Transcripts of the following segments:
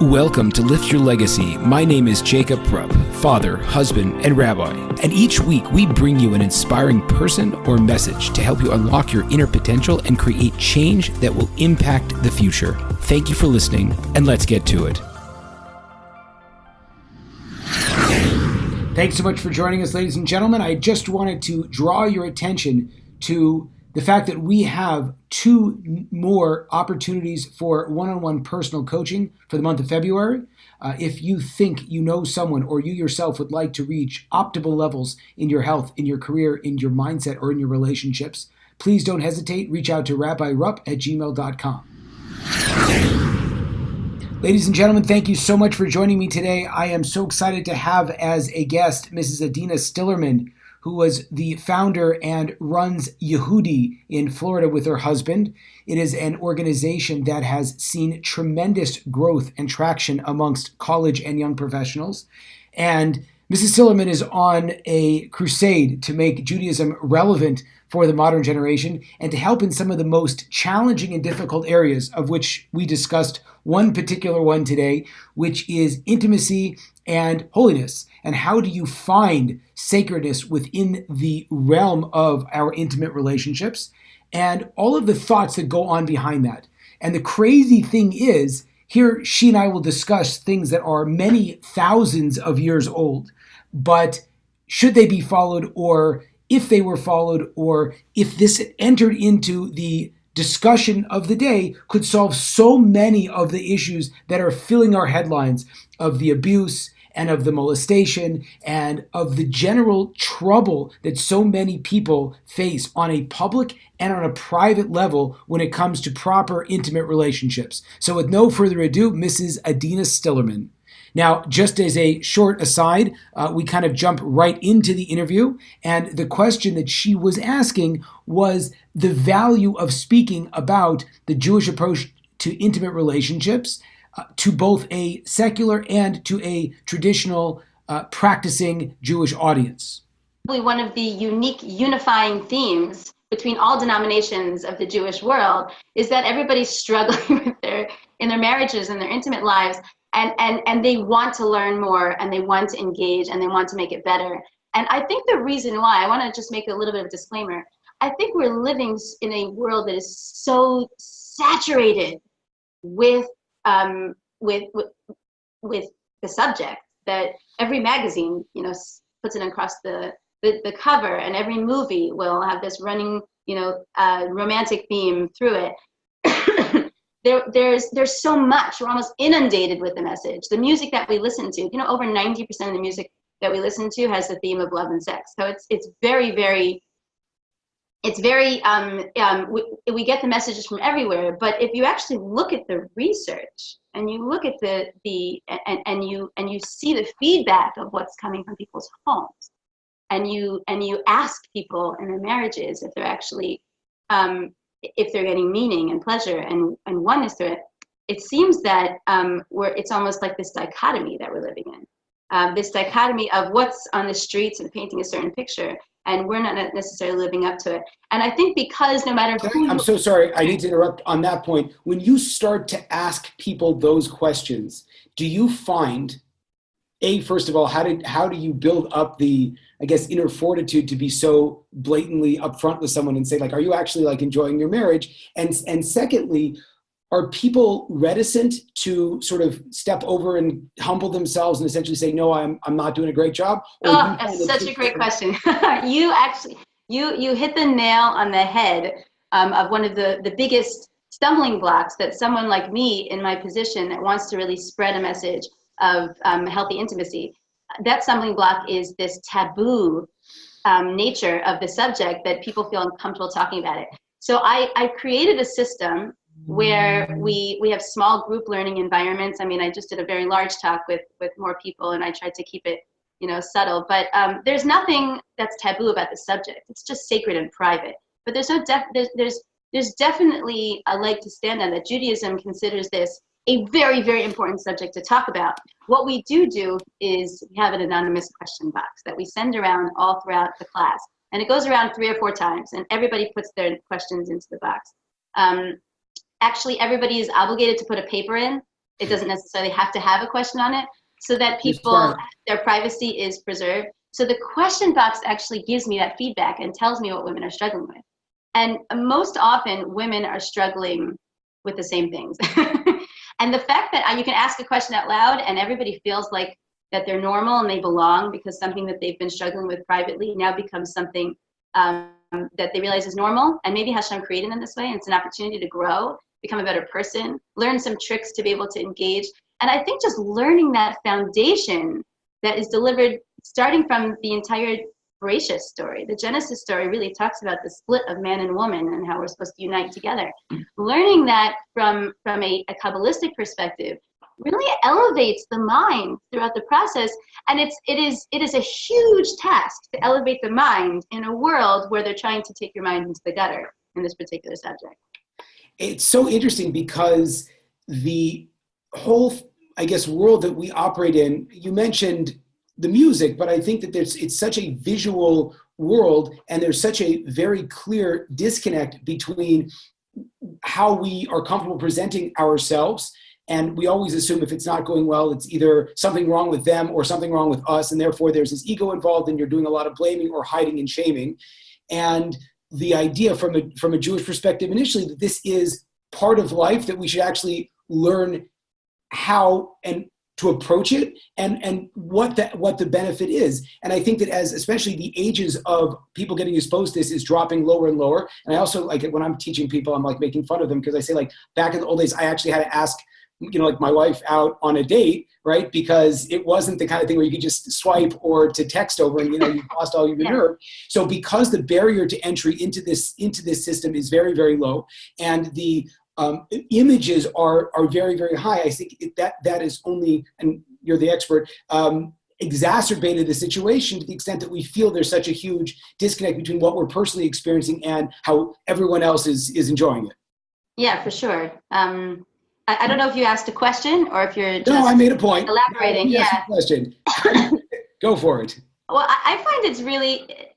Welcome to Lift Your Legacy. My name is Jacob Rupp, father, husband, and rabbi. And each week we bring you an inspiring person or message to help you unlock your inner potential and create change that will impact the future. Thank you for listening, and let's get to it. Thanks so much for joining us, ladies and gentlemen. I just wanted to draw your attention to the fact that we have 2 more opportunities for one-on-one personal coaching for the month of February. If you think you know someone or you yourself would like to reach optimal levels in your health, in your career, in your mindset, or in your relationships, please don't hesitate. Reach out to rabbirupp@gmail.com. Ladies and gentlemen, thank you so much for joining me today. I am so excited to have as a guest Mrs. Adina Stillerman, who was the founder and runs Yehudi in Florida with her husband. It is an organization that has seen tremendous growth and traction amongst college and young professionals. And Mrs. Stillerman is on a crusade to make Judaism relevant for the modern generation and to help in some of the most challenging and difficult areas, of which we discussed one particular one today, which is intimacy and holiness. And how do you find sacredness within the realm of our intimate relationships and all of the thoughts that go on behind that. And the crazy thing is, here she and I will discuss things that are many thousands of years old, but should they be followed, or if they were followed, or if this entered into the discussion of the day, could solve so many of the issues that are filling our headlines of the abuse and of the molestation and of the general trouble that so many people face on a public and on a private level when it comes to proper intimate relationships. So with no further ado, Mrs. Adina Stillerman. Now, just as a short aside, we kind of jump right into the interview, and the question that she was asking was the value of speaking about the Jewish approach to intimate relationships to both a secular and to a traditional practicing Jewish audience. One of the unique unifying themes between all denominations of the Jewish world is that everybody's struggling in their marriages and their intimate lives. And they want to learn more, and they want to engage, and they want to make it better. And I think the reason why, I want to just make a little bit of a disclaimer. I think we're living in a world that is so saturated with the subject that every magazine, puts it across the cover, and every movie will have this running, romantic theme through it. There's so much. We're almost inundated with the message. The music that we listen to, over 90% of the music that we listen to has the theme of love and sex. So it's very, very, we get the messages from everywhere. But if you actually look at the research and you look at and you see the feedback of what's coming from people's homes, and you ask people in their marriages if they're actually if they're getting meaning and pleasure and oneness to it, it seems that it's almost like this dichotomy that we're living in. This dichotomy of what's on the streets and painting a certain picture, and we're not necessarily living up to it. And I think because no matter who... I'm so sorry, I need to interrupt on that point. When you start to ask people those questions, do you find, first of all, how do you build up the, inner fortitude to be so blatantly upfront with someone and say, are you actually enjoying your marriage? And secondly, are people reticent to sort of step over and humble themselves and essentially say, no, I'm not doing a great job? Oh, that's such a great question. You hit the nail on the head of one of the biggest stumbling blocks that someone like me in my position that wants to really spread a message of healthy intimacy. That stumbling block is this taboo nature of the subject that people feel uncomfortable talking about it. So I created a system where we have small group learning environments. I just did a very large talk with more people, and I tried to keep it, subtle. But there's nothing that's taboo about the subject. It's just sacred and private. But there's definitely a leg to stand on that Judaism considers this a very, very important subject to talk about. What we do is we have an anonymous question box that we send around all throughout the class. And it goes around 3 or 4 times, and everybody puts their questions into the box. Actually, everybody is obligated to put a paper in It doesn't necessarily have to have a question on it, so that That's people, smart. their privacy is preserved. So the question box actually gives me that feedback and tells me what women are struggling with. And most often women are struggling with the same things. And the fact that you can ask a question out loud and everybody feels like that they're normal and they belong, because something that they've been struggling with privately now becomes something that they realize is normal, and maybe Hashem created them this way, and it's an opportunity to grow, become a better person, learn some tricks to be able to engage. And I think just learning that foundation that is delivered starting from the entire Bereshit story. The Genesis story really talks about the split of man and woman and how we're supposed to unite together. Learning that from a Kabbalistic perspective really elevates the mind throughout the process. And it is a huge task to elevate the mind in a world where they're trying to take your mind into the gutter in this particular subject. It's so interesting because the whole, I guess, world that we operate in, you mentioned the music, but I think that it's such a visual world, and there's such a very clear disconnect between how we are comfortable presenting ourselves. And we always assume if it's not going well, it's either something wrong with them or something wrong with us. And therefore there's this ego involved, and you're doing a lot of blaming or hiding and shaming. And the idea from a Jewish perspective initially that this is part of life, that we should actually learn how and to approach it, and what the benefit is. And I think that as especially the ages of people getting exposed to this is dropping lower and lower. And I also, like, when I'm teaching people, I'm like making fun of them, because I say, like, back in the old days, I actually had to ask, like, my wife out on a date, right? Because it wasn't the kind of thing where you could just swipe or to text over and, you've lost all your nerve. So because the barrier to entry into this system is very, very low, and the images are very, very high, I think that is only, and you're the expert, exacerbated the situation to the extent that we feel there's such a huge disconnect between what we're personally experiencing and how everyone else is enjoying it. Yeah, for sure. I don't know if you asked a question or if you're just I made a point. Elaborating. No, a question. Go for it. Well, I find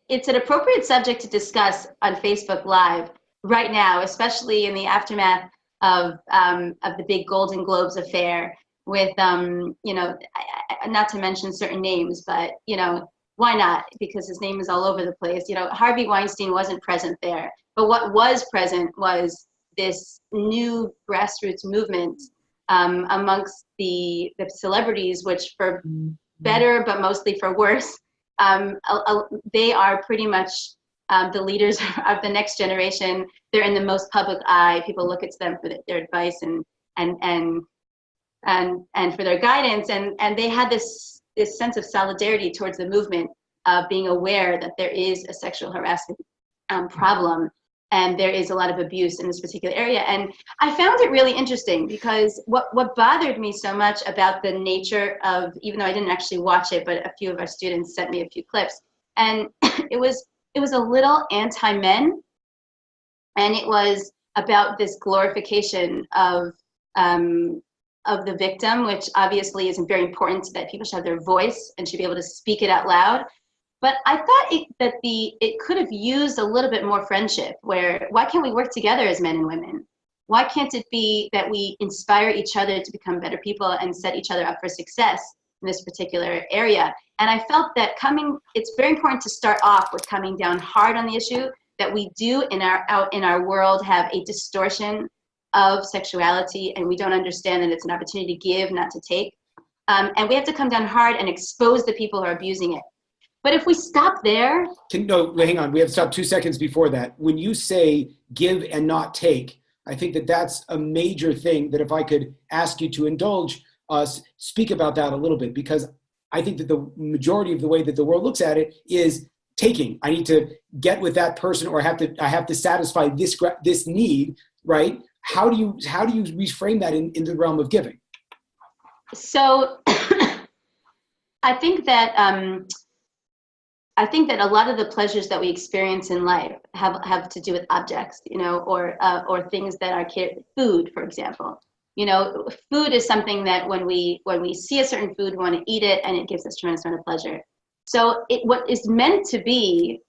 it's an appropriate subject to discuss on Facebook Live right now, especially in the aftermath of the big Golden Globes affair with, not to mention certain names, but, why not? Because his name is all over the place. Harvey Weinstein wasn't present there, but what was present was this new grassroots movement amongst the celebrities, which for better, but mostly for worse, they are pretty much the leaders of the next generation. They're in the most public eye. People look at them for their advice and for their guidance. And they had this sense of solidarity towards the movement of being aware that there is a sexual harassment problem, and there is a lot of abuse in this particular area. And I found it really interesting because what bothered me so much about the nature of, even though I didn't actually watch it, but a few of our students sent me a few clips, and it was a little anti-men, and it was about this glorification of the victim, which obviously is very important, that people should have their voice and should be able to speak it out loud. But I thought it could have used a little bit more friendship, where why can't we work together as men and women? Why can't it be that we inspire each other to become better people and set each other up for success in this particular area? And I felt that it's very important to start off with coming down hard on the issue, that we do in our world have a distortion of sexuality, and we don't understand that it's an opportunity to give, not to take. And we have to come down hard and expose the people who are abusing it. But if we stop there... No, hang on. We have to stop 2 seconds before that. When you say give and not take, I think that's a major thing that if I could ask you to indulge us, speak about that a little bit, because I think that the majority of the way that the world looks at it is taking. I need to get with that person, or I have to satisfy this need, right? How do you reframe that in the realm of giving? So I think that a lot of the pleasures that we experience in life have to do with objects, or things that are food, for example. Food is something that when we see a certain food, we want to eat it, and it gives us tremendous amount of pleasure. So what is meant to be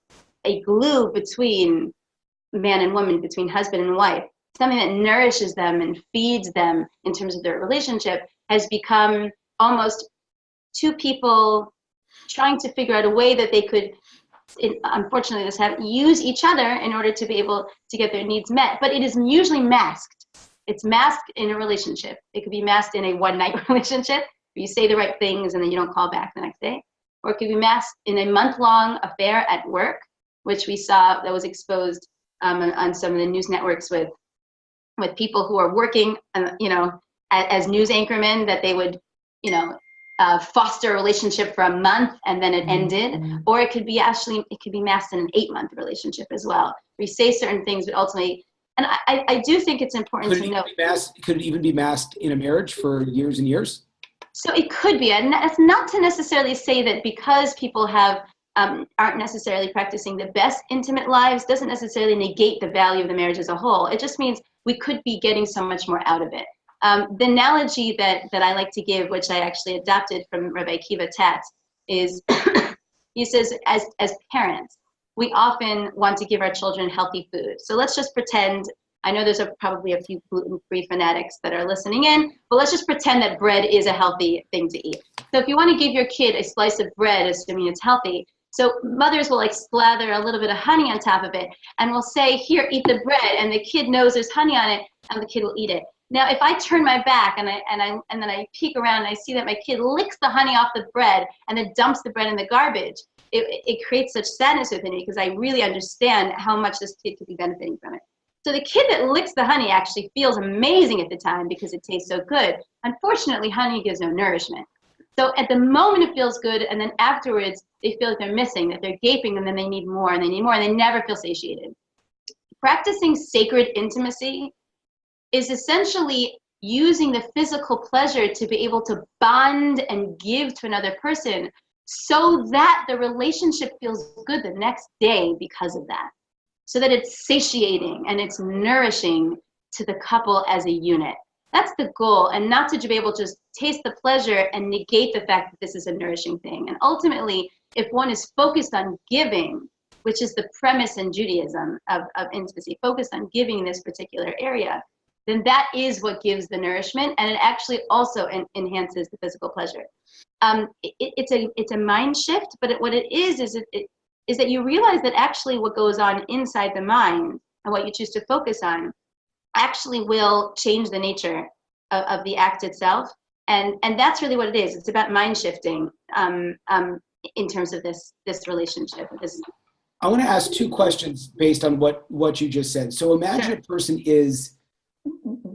a glue between man and woman, between husband and wife, something that nourishes them and feeds them in terms of their relationship has become almost two people trying to figure out a way that they could, unfortunately this happens, use each other in order to be able to get their needs met. But it is usually masked. It's masked in a relationship. It could be masked in a one-night relationship where you say the right things and then you don't call back the next day. Or it could be masked in a month-long affair at work, which we saw that was exposed on some of the news networks with people who are working, as news anchormen, that they would, foster a relationship for a month and then it ended. Or it could be masked in an 8-month relationship as well. We say certain things, but ultimately, and I do think it's important to know. Could it even be masked in a marriage for years and years? So it could be, and it's not to necessarily say that because people aren't necessarily practicing the best intimate lives doesn't necessarily negate the value of the marriage as a whole. It just means we could be getting so much more out of it. The analogy that I like to give, which I actually adopted from Rabbi Akiva Tatz, is he says, as parents, we often want to give our children healthy food. So let's just pretend, I know there's probably a few gluten-free fanatics that are listening in, but let's just pretend that bread is a healthy thing to eat. So if you want to give your kid a slice of bread, assuming it's healthy, so mothers will slather a little bit of honey on top of it and will say, here, eat the bread, and the kid knows there's honey on it and the kid will eat it. Now, if I turn my back and then I peek around and I see that my kid licks the honey off the bread and then dumps the bread in the garbage, it creates such sadness within me because I really understand how much this kid could be benefiting from it. So the kid that licks the honey actually feels amazing at the time because it tastes so good. Unfortunately, honey gives no nourishment. So at the moment it feels good, and then afterwards they feel like they're missing, that they're gaping, and then they need more, and they need more, and they never feel satiated. Practicing sacred intimacy is essentially using the physical pleasure to be able to bond and give to another person so that the relationship feels good the next day because of that. So that it's satiating and it's nourishing to the couple as a unit. That's the goal, and not to be able to just taste the pleasure and negate the fact that this is a nourishing thing. And ultimately, if one is focused on giving, which is the premise in Judaism of intimacy, focused on giving in this particular area, then that is what gives the nourishment, and it actually also enhances the physical pleasure. It's a mind shift, but what it is that you realize that actually what goes on inside the mind and what you choose to focus on actually will change the nature of the act itself. And that's really what it is. It's about mind shifting in terms of this relationship. I want to ask two questions based on what you just said. So imagine a person is,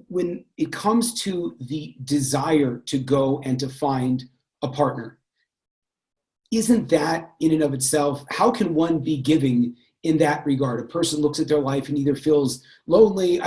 when it comes to the desire to go and to find a partner, isn't that in and of itself, how can one be giving in that regard? A person looks at their life and either feels lonely.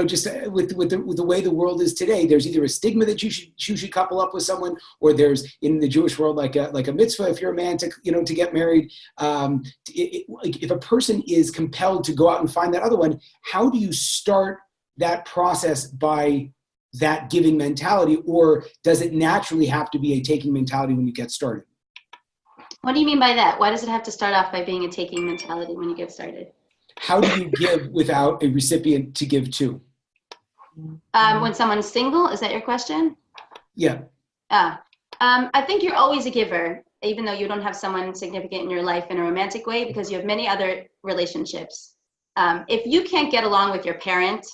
Just with the way the world is today, there's either a stigma that you should couple up with someone, or there's in the Jewish world like a mitzvah if you're a man to get married. If a person is compelled to go out and find that other one, how do you start that process by that giving mentality, or does it naturally have to be a taking mentality when you get started? What do you mean by that? Why does it have to start off by being a taking mentality when you get started? How do you give without a recipient to give to? When someone's single, is that your question? Yeah. I think you're always a giver, even though you don't have someone significant in your life in a romantic way, because you have many other relationships. If you can't get along with your parent,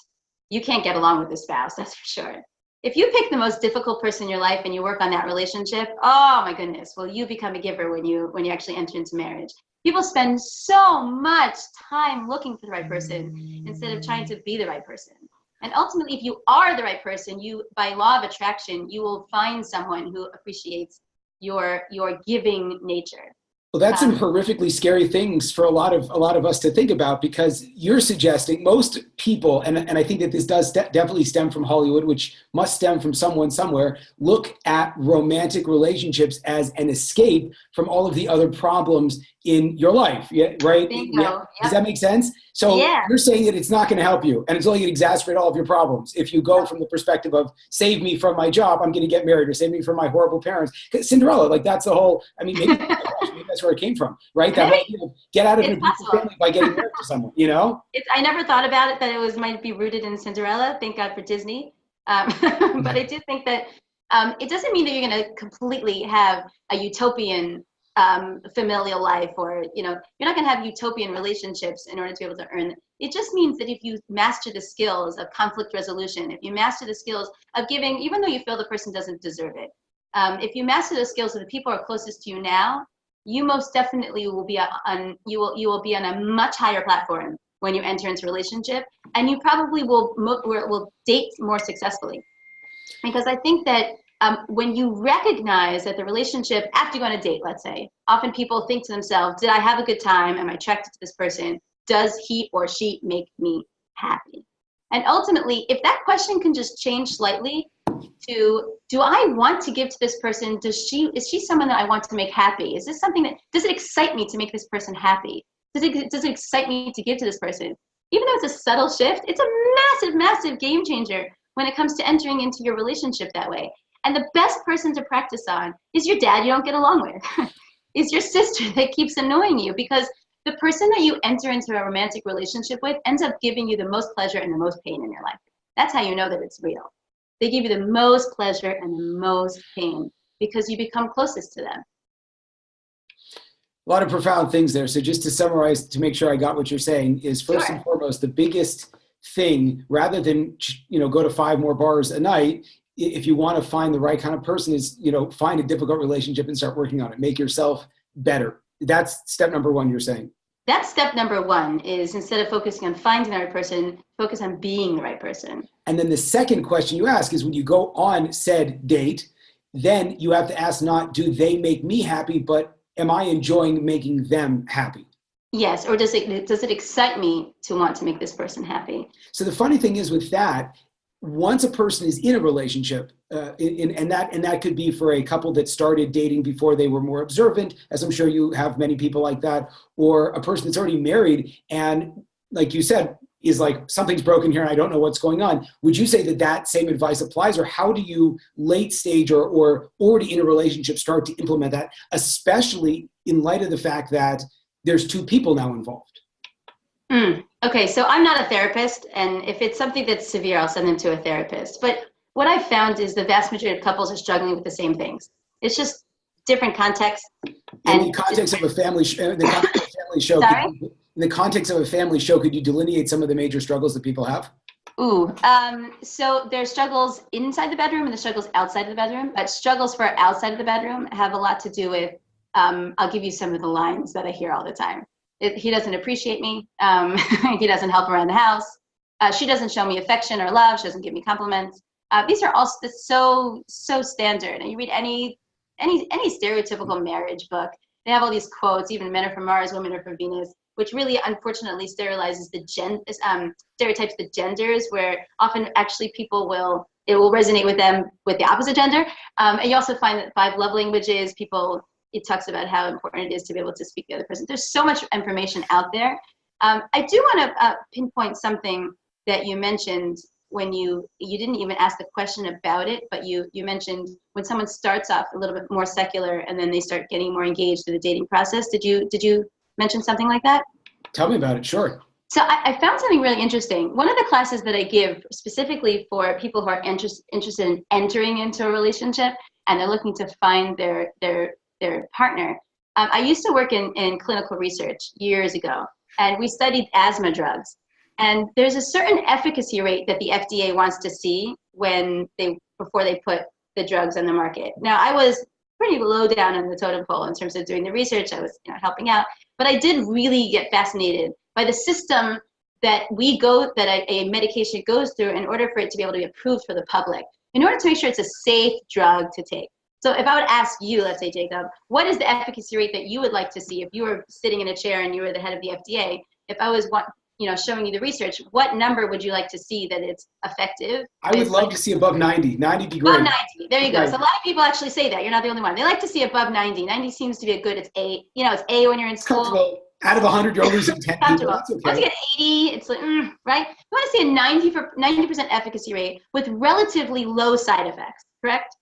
you can't get along with a spouse, that's for sure. If you pick the most difficult person in your life and you work on that relationship, oh my goodness, well, you become a giver when you actually enter into marriage. People spend so much time looking for the right person instead of trying to be the right person. And ultimately, if you are the right person, you, by law of attraction, you will find someone who appreciates your giving nature. Well, that's some horrifically scary things for a lot of us to think about, because you're suggesting most people, and I think that this does definitely stem from Hollywood, which must stem from someone somewhere, look at romantic relationships as an escape from all of the other problems in your life, yeah, right? Bingo. Yeah. Yep. Does that make sense? So You're saying that it's not going to help you, and it's only going to exacerbate all of your problems. If you go from the perspective of save me from my job, I'm going to get married, or save me from my horrible parents. Cinderella, like that's the whole, maybe universe. Maybe that's where it came from, right? That whole, get out of an abusive family by getting married to someone, I never thought about it, that it might be rooted in Cinderella. Thank God for Disney. But I do think that it doesn't mean that you're going to completely have a utopian familial life, or you're not going to have utopian relationships in order to be able to earn it. It just means that if you master the skills of conflict resolution, if you master the skills of giving, even though you feel the person doesn't deserve it, if you master the skills of the people who are closest to you now, you most definitely will be you will be on a much higher platform when you enter into a relationship, and you probably will date more successfully. Because I think that when you recognize that the relationship, after you go on a date, let's say, often people think to themselves, did I have a good time? Am I attracted to this person? Does he or she make me happy? And ultimately, if that question can just change slightly to, do I want to give to this person? Is she someone that I want to make happy? Is this something does it excite me to make this person happy? Does it excite me to give to this person? Even though it's a subtle shift, it's a massive, massive game changer when it comes to entering into your relationship that way. And the best person to practice on is your dad you don't get along with, is your sister that keeps annoying you, because the person that you enter into a romantic relationship with ends up giving you the most pleasure and the most pain in your life. That's how you know that it's real. They give you the most pleasure and the most pain because you become closest to them. A lot of profound things there. So just to summarize, to make sure I got what you're saying, is first and foremost, the biggest thing, rather than go to 5 more bars a night, if you want to find the right kind of person, is find a difficult relationship and start working on it. Make yourself better. That's step number 1, you're saying. That's step number 1, is instead of focusing on finding the right person, focus on being the right person. And then the second question you ask is, when you go on said date, then you have to ask not, do they make me happy, but am I enjoying making them happy? Yes, or does it excite me to want to make this person happy? So the funny thing is with that, once a person is in a relationship, and that could be for a couple that started dating before they were more observant, as I'm sure you have many people like that, or a person that's already married and, like you said, is like, something's broken here and I don't know what's going on. Would you say that same advice applies, or how do you late stage or already in a relationship start to implement that, especially in light of the fact that there's 2 people now involved? Okay, so I'm not a therapist, and if it's something that's severe, I'll send them to a therapist. But what I've found is the vast majority of couples are struggling with the same things. It's just different context. In the context of a family show, in the context of a family show, could you delineate some of the major struggles that people have? So there's struggles inside the bedroom and the struggles outside of the bedroom. But struggles for outside of the bedroom have a lot to do with, I'll give you some of the lines that I hear all the time. He doesn't appreciate me. He doesn't help around the house. She doesn't show me affection or love. She doesn't give me compliments. These are all so standard. And you read any stereotypical marriage book, they have all these quotes, even men are from Mars, women are from Venus, which really unfortunately stereotypes the genders, where often actually it will resonate with them with the opposite gender. And you also find that 5 love languages, it talks about how important it is to be able to speak to the other person. There's so much information out there. I do want to pinpoint something that you mentioned when you didn't even ask the question about it, but you mentioned when someone starts off a little bit more secular and then they start getting more engaged in the dating process. Did you mention something like that? Tell me about it, sure. So I found something really interesting. One of the classes that I give specifically for people who are interested in entering into a relationship and they're looking to find their partner. I used to work in clinical research years ago, and we studied asthma drugs. And there's a certain efficacy rate that the FDA wants to see before they put the drugs on the market. Now, I was pretty low down on the totem pole in terms of doing the research. I was helping out, but I did really get fascinated by the system that a medication goes through in order for it to be able to be approved for the public, in order to make sure it's a safe drug to take. So if I would ask you, let's say, Jacob, what is the efficacy rate that you would like to see if you were sitting in a chair and you were the head of the FDA? If I was showing you the research, what number would you like to see that it's effective? I would love to see above 90. 90 would be great. Above 90. There you go. Right. So a lot of people actually say that. You're not the only one. They like to see above 90. 90 seems to be it's A. It's A when you're in school. Comfortable. Out of 100, you're losing 10 people. That's okay. Once you get 80, it's like, right? You want to see a 90% efficacy rate with relatively low side effects, correct?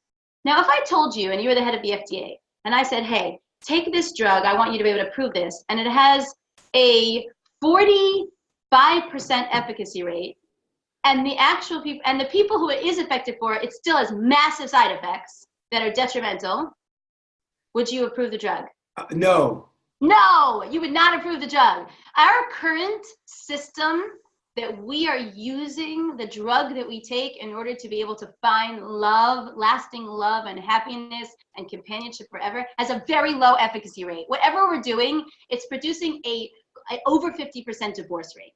Now, if I told you, and you were the head of the FDA, and I said, hey, take this drug. I want you to be able to prove this. And it has a 45% efficacy rate. And the actual people, and the people who it is effective for, it still has massive side effects that are detrimental. Would you approve the drug? No. No, you would not approve the drug. Our current system that we are using, the drug that we take in order to be able to find love, lasting love and happiness and companionship forever, has a very low efficacy rate. Whatever we're doing, it's producing a over 50% divorce rate.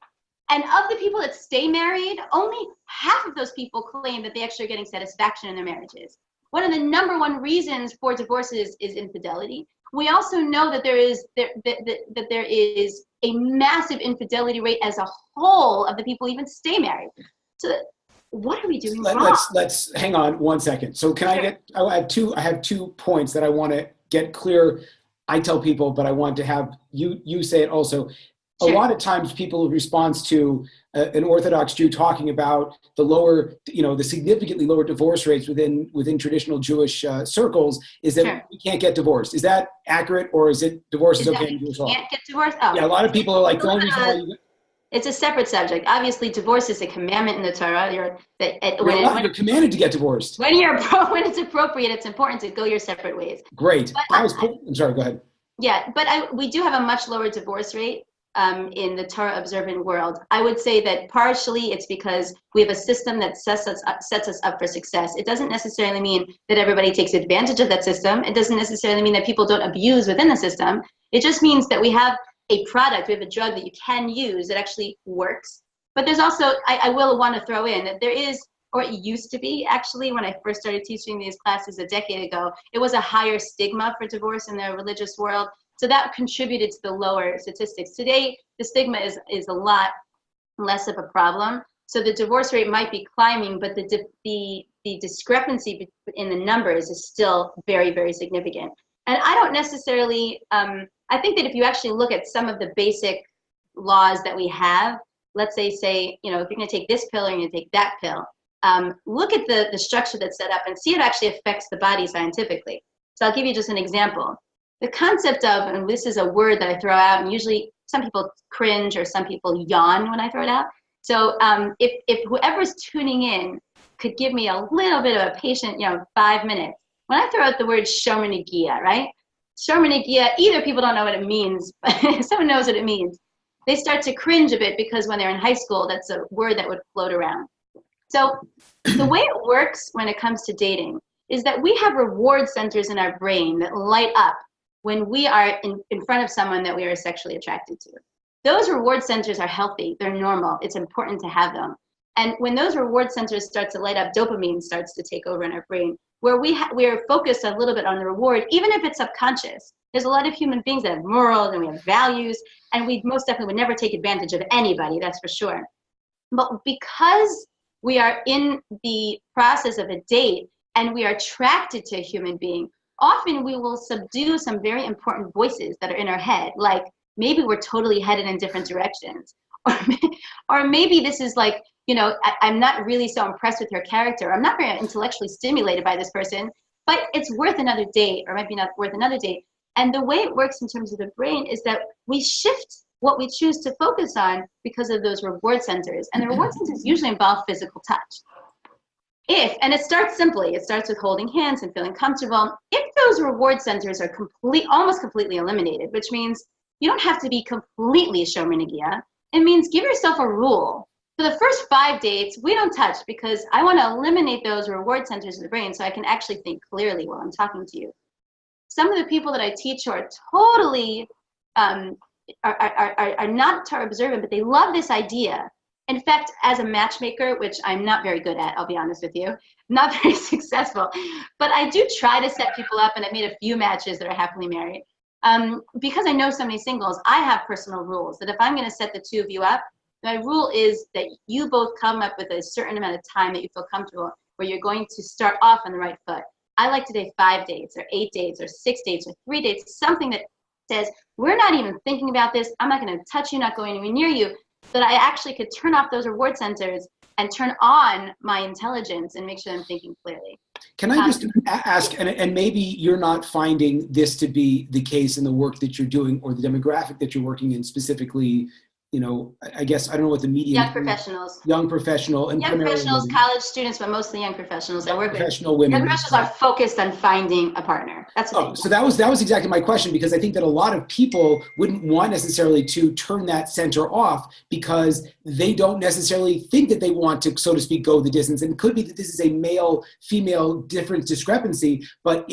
And of the people that stay married, only half of those people claim that they actually are getting satisfaction in their marriages. One of the #1 reasons for divorces is infidelity. We also know that there is a massive infidelity rate as a whole of the people even stay married. So what are we doing wrong? Let's hang on 1 second. So can I have two points that I want to get clear. I tell people, but I want to have you say it also. Sure. A lot of times people respond to an Orthodox Jew talking about the significantly lower divorce rates within traditional Jewish circles is that Sure. we can't get divorced. Is that accurate, or is it divorce is okay in Jewish law? Can't get divorced? Oh. Yeah, a lot of people are like, the only reason why it's a separate subject. Obviously, divorce is a commandment in the Torah. You're commanded to get divorced. When it's appropriate, it's important to go your separate ways. Great. I'm sorry, go ahead. Yeah, but we do have a much lower divorce rate in the Torah observant world. I would say that partially it's because we have a system that sets us up for success. It doesn't necessarily mean that everybody takes advantage of that system. It doesn't necessarily mean that people don't abuse within the system. It just means that we have a product, we have a drug that you can use that actually works. But there's also, I will want to throw in that there is, or it used to be actually when I first started teaching these classes a decade ago, it was a higher stigma for divorce in the religious world. So that contributed to the lower statistics. Today, the stigma is a lot less of a problem. So the divorce rate might be climbing, but the discrepancy in the numbers is still very, very significant. And I don't necessarily, I think that if you actually look at some of the basic laws that we have, let's say, if you're gonna take this pill or you're gonna take that pill, look at the structure that's set up and see it actually affects the body scientifically. So I'll give you just an example. The concept of, and this is a word that I throw out, and usually some people cringe or some people yawn when I throw it out. So if whoever's tuning in could give me a little bit of a patient, 5 minutes. When I throw out the word shomanagia, right? Shomanagia, either people don't know what it means, but if someone knows what it means, they start to cringe a bit because when they're in high school, that's a word that would float around. So the way it works when it comes to dating is that we have reward centers in our brain that light up when we are in front of someone that we are sexually attracted to. Those reward centers are healthy, they're normal, it's important to have them. And when those reward centers start to light up, dopamine starts to take over in our brain, where we are focused a little bit on the reward, even if it's subconscious. There's a lot of human beings that have morals and we have values, and we most definitely would never take advantage of anybody, that's for sure. But because we are in the process of a date and we are attracted to a human being, often we will subdue some very important voices that are in our head, like maybe we're totally headed in different directions. Or maybe this is like, I'm not really so impressed with her character. I'm not very intellectually stimulated by this person, but it's worth another date, or might be not worth another date. And the way it works in terms of the brain is that we shift what we choose to focus on because of those reward centers. And the reward centers usually involve physical touch. And it starts simply, it starts with holding hands and feeling comfortable. If those reward centers are almost completely eliminated, which means you don't have to be completely shomanagia, it means give yourself a rule. For the first 5 dates, we don't touch because I want to eliminate those reward centers in the brain so I can actually think clearly while I'm talking to you. Some of the people that I teach are totally, are not Torah observant, but they love this idea. In fact, as a matchmaker, which I'm not very good at, I'll be honest with you, not very successful, but I do try to set people up, and I've made a few matches that are happily married. Because I know so many singles, I have personal rules that if I'm going to set the two of you up, my rule is that you both come up with a certain amount of time that you feel comfortable where you're going to start off on the right foot. I like to date 5 dates or 8 dates or 6 dates or 3 dates, something that says, we're not even thinking about this. I'm not going to touch you, not going anywhere near you. That I actually could turn off those reward centers and turn on my intelligence and make sure I'm thinking clearly. Can I just ask, and maybe you're not finding this to be the case in the work that you're doing or the demographic that you're working in specifically, I guess, I don't know what the median Young professionals. young professional and Young primarily professionals, women. college students, but mostly young professionals. I work with Professional women. young professionals are focused on finding a partner. That's what so that was exactly my question, because I think that a lot of people wouldn't want necessarily to turn that center off because they don't necessarily think that they want to, so to speak, go the distance. And it could be that this is a male-female difference discrepancy, but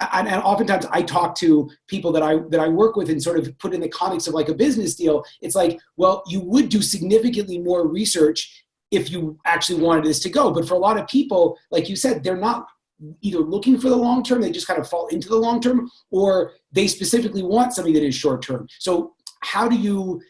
and oftentimes I talk to people that I work with and sort of put in the context of like a business deal. It's like, well, you would do significantly more research if you actually wanted this to go. But for a lot of people, like you said, they're not either looking for the long term, they just kind of fall into the long term, or they specifically want something that is short term. So how do you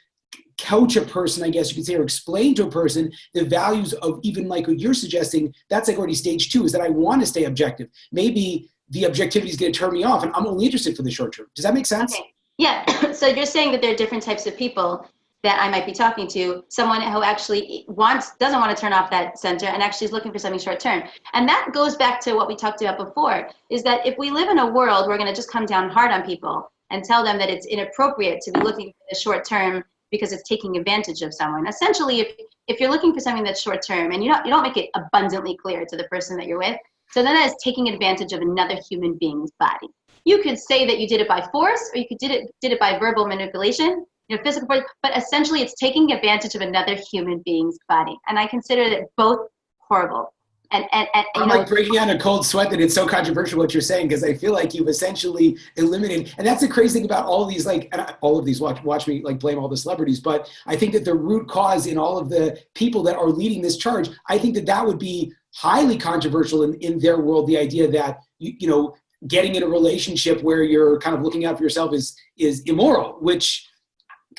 coach a person, I guess you could say, or explain to a person the values of even like what you're suggesting? That's like already stage 2, is that I want to stay objective. Maybe the objectivity is going to turn me off and I'm only interested for the short term. Does that make sense? Okay. Yeah. So you're saying that there are different types of people that I might be talking to, someone who actually doesn't want to turn off that center and actually is looking for something short term. And that goes back to what we talked about before, is that if we live in a world, we're going to just come down hard on people and tell them that it's inappropriate to be looking for the short term because it's taking advantage of someone. Essentially, if you're looking for something that's short term and you don't make it abundantly clear to the person that you're with, so then that is taking advantage of another human being's body. You could say that you did it by force, or you could did it by verbal manipulation, physical, but essentially it's taking advantage of another human being's body. And I consider it both horrible. And I'm like breaking out a cold sweat that it's so controversial what you're saying, because I feel like you've essentially eliminated, and that's the crazy thing about all of these, watch me like blame all the celebrities, but I think that the root cause in all of the people that are leading this charge, I think that would be highly controversial in their world, the idea that, getting in a relationship where you're kind of looking out for yourself is immoral, which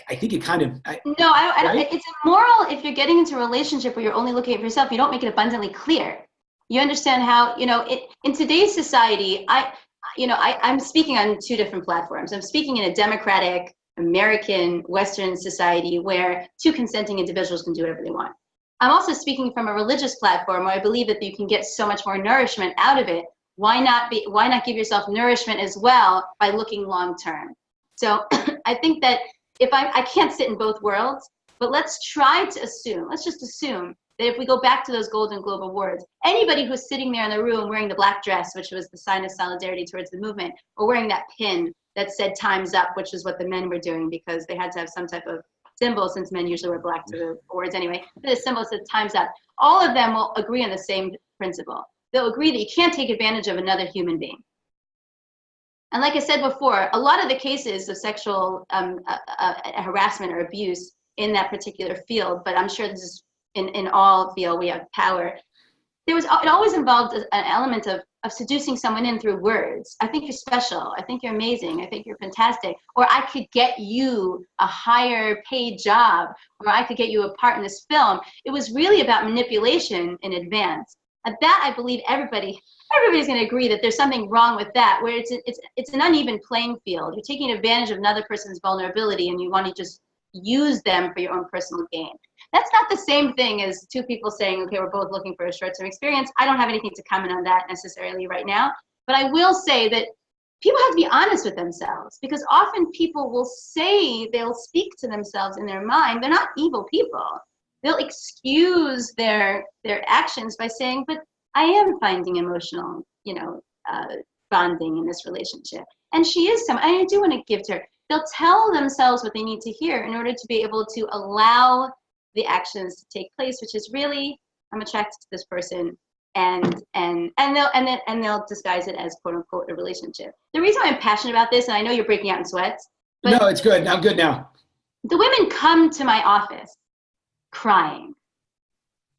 I think it kind of... I don't. It's immoral if you're getting into a relationship where you're only looking at yourself. You don't make it abundantly clear. You understand how, in today's society, I'm speaking on 2 different platforms. I'm speaking in a democratic, American, Western society where 2 consenting individuals can do whatever they want. I'm also speaking from a religious platform where I believe that you can get so much more nourishment out of it. Why not give yourself nourishment as well by looking long term? So I think that if I can't sit in both worlds, but let's just assume that if we go back to those Golden Globe Awards, anybody who's sitting there in the room wearing the black dress, which was the sign of solidarity towards the movement, or wearing that pin that said "Time's Up," which is what the men were doing because they had to have some type of symbol, since men usually wear black to the awards anyway. The symbol says "Time's Up." All of them will agree on the same principle. They'll agree that you can't take advantage of another human being. And like I said before, a lot of the cases of sexual harassment or abuse in that particular field, but I'm sure this is in all field we have power. It always involved an element of seducing someone in through words. I think you're special. I think you're amazing. I think you're fantastic. Or I could get you a higher paid job, or I could get you a part in this film. It was really about manipulation in advance. And that, I believe everybody's going to agree that there's something wrong with that, where it's an uneven playing field. You're taking advantage of another person's vulnerability and you want to just use them for your own personal gain. That's not the same thing as 2 people saying, okay, we're both looking for a short-term experience. I don't have anything to comment on that necessarily right now, but I will say that people have to be honest with themselves, because often people will say, they'll speak to themselves in their mind. They're not evil people. They'll excuse their actions by saying, but I am finding emotional, bonding in this relationship. And she is someone, I do want to give to her. They'll tell themselves what they need to hear in order to be able to allow the actions to take place, which is really, I'm attracted to this person, and they'll disguise it as quote unquote a relationship. The reason I'm passionate about this, and I know you're breaking out in sweats, but no, it's good. I'm good now. The women come to my office crying,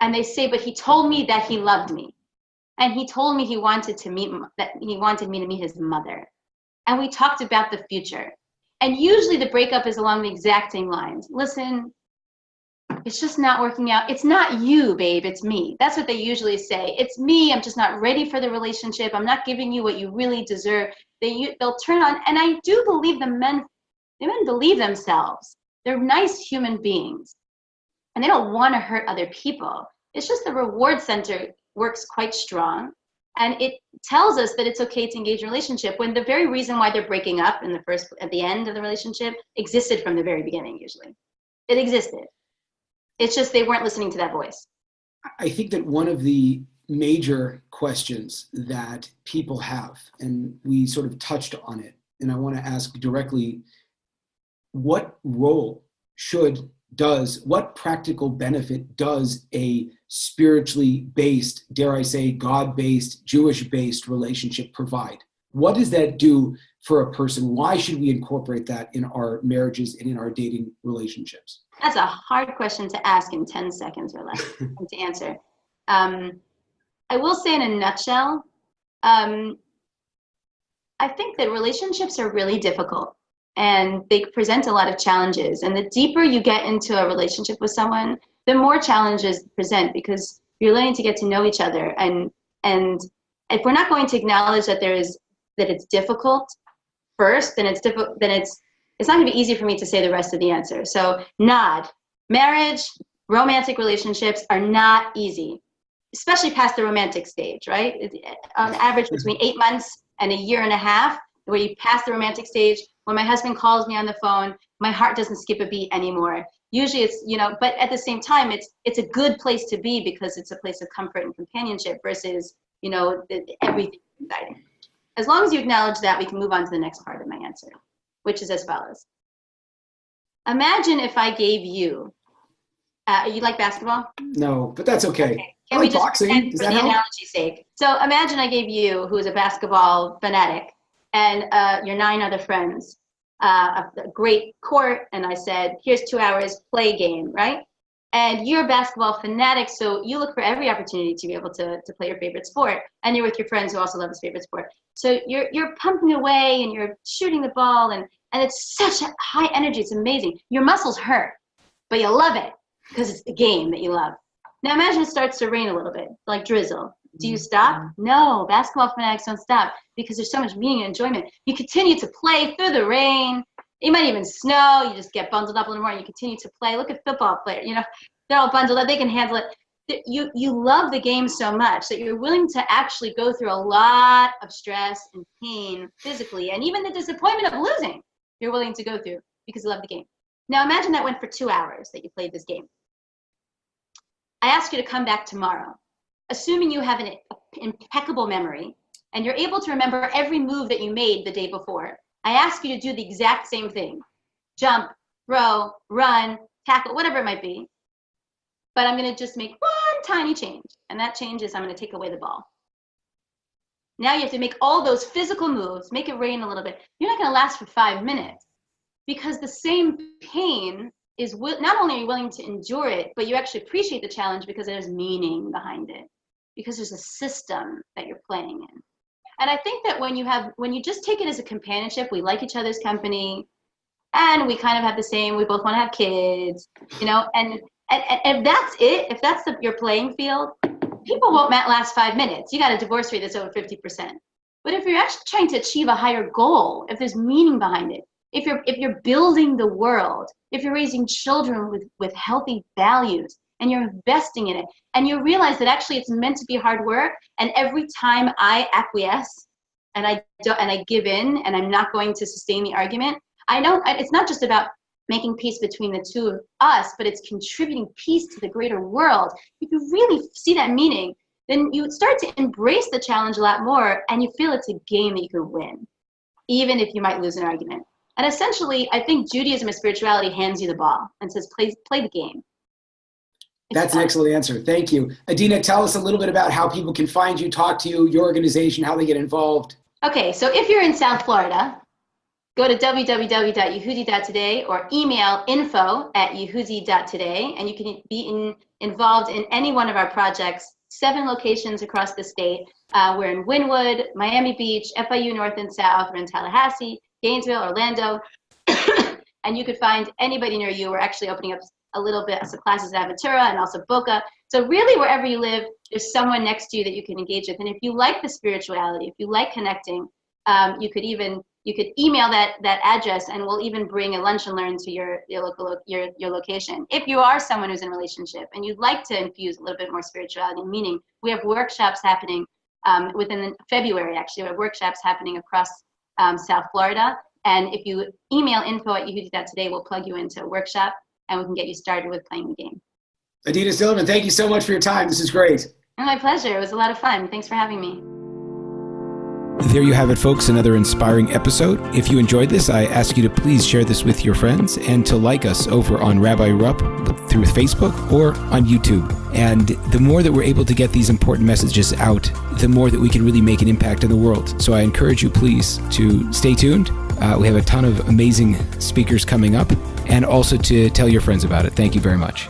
and they say, but he told me that he loved me, and he told me he wanted me to meet his mother, and we talked about the future. And usually the breakup is along the exact same lines. Listen, it's just not working out. It's not you, babe, it's me. That's what they usually say. It's me, I'm just not ready for the relationship. I'm not giving you what you really deserve. They'll turn on, and I do believe the men believe themselves. They're nice human beings, and they don't want to hurt other people. It's just the reward center works quite strong. And it tells us that it's okay to engage in a relationship when the very reason why they're breaking up at the end of the relationship existed from the very beginning. Usually it existed. It's just they weren't listening to that voice. I think that one of the major questions that people have, and we sort of touched on it, and I want to ask directly, what role what practical benefit does a spiritually based, dare I say, God-based, Jewish-based relationship provide? What does that do for a person? Why should we incorporate that in our marriages and in our dating relationships? That's a hard question to ask in 10 seconds or less to answer. I will say in a nutshell, I think that relationships are really difficult and they present a lot of challenges. And the deeper you get into a relationship with someone, the more challenges present because you're learning to get to know each other. And if we're not going to acknowledge that it's difficult first, then it's not going to be easy for me to say the rest of the answer. So marriage, romantic relationships are not easy, especially past the romantic stage, right? On average between 8 months and a year and a half, where you pass the romantic stage. When my husband calls me on the phone, my heart doesn't skip a beat anymore. Usually it's, but at the same time, it's a good place to be because it's a place of comfort and companionship versus, everything exciting. As long as you acknowledge that, we can move on to the next part of my answer, which is as follows. Imagine if I gave you, you like basketball? No, but that's okay. Can I we like just boxing. Does for that the help? analogy's sake? So imagine I gave you, who is a basketball fanatic, and your 9 other friends, a great court, and I said, here's 2 hours, play game, right? And you're a basketball fanatic, so you look for every opportunity to be able to play your favorite sport, and you're with your friends who also love this favorite sport. So you're pumping away, and you're shooting the ball, and it's such a high energy, it's amazing. Your muscles hurt, but you love it, because it's the game that you love. Now imagine it starts to rain a little bit, like drizzle. Do you stop? No, basketball fanatics don't stop because there's so much meaning and enjoyment. You continue to play through the rain. It might even snow. You just get bundled up a little more and you continue to play. Look at football players, they're all bundled up. They can handle it. You love the game so much that you're willing to actually go through a lot of stress and pain physically, and even the disappointment of losing you're willing to go through because you love the game. Now imagine that went for 2 hours that you played this game. I ask you to come back tomorrow, assuming you have an impeccable memory and you're able to remember every move that you made the day before. I ask you to do the exact same thing. Jump, throw, run, tackle, whatever it might be. But I'm going to just make one tiny change. And that change is I'm going to take away the ball. Now you have to make all those physical moves, make it rain a little bit. You're not going to last for 5 minutes because the same pain is not only are you willing to endure it, but you actually appreciate the challenge because there's meaning behind it, because there's a system that you're playing in. And I think that when you just take it as a companionship, we like each other's company, and we kind of have the same, we both want to have kids, and if that's it, if that's your playing field, people won't last 5 minutes. You got a divorce rate that's over 50%. But if you're actually trying to achieve a higher goal, if there's meaning behind it, if you're building the world, if you're raising children with healthy values and you're investing in it, and you realize that actually it's meant to be hard work, and every time I acquiesce and I give in and I'm not going to sustain the argument, it's not just about making peace between the two of us, but it's contributing peace to the greater world. If you really see that meaning, then you start to embrace the challenge a lot more, and you feel it's a game that you could win, even if you might lose an argument. And essentially, I think Judaism and spirituality hands you the ball and says, play the game. That's an excellent answer. Thank you. Adina, tell us a little bit about how people can find you, talk to you, your organization, how they get involved. Okay, so if you're in South Florida, go to www.yehudi.today or email info@yehudi.today, and you can be involved in any one of our projects, 7 locations across the state. We're in Wynwood, Miami Beach, FIU North and South, we're in Tallahassee, Gainesville, Orlando, and you could find anybody near you. We're actually opening up a little bit of classes at Aventura and also Boca. So really, wherever you live, there's someone next to you that you can engage with. And if you like the spirituality, if you like connecting, you could email that address, and we'll even bring a lunch and learn to your location. If you are someone who's in a relationship and you'd like to infuse a little bit more spirituality and meaning, we have workshops happening within February, actually. We have workshops happening across South Florida. And if you email info@yehudi.today, we'll plug you into a workshop and we can get you started with playing the game. Adina Stillerman, thank you so much for your time. This is great. My pleasure. It was a lot of fun. Thanks for having me. There you have it, folks, another inspiring episode. If you enjoyed this, I ask you to please share this with your friends and to like us over on Rabbi Rupp through Facebook or on YouTube. And the more that we're able to get these important messages out, the more that we can really make an impact in the world. So I encourage you, please, to stay tuned. We have a ton of amazing speakers coming up, and also to tell your friends about it. Thank you very much.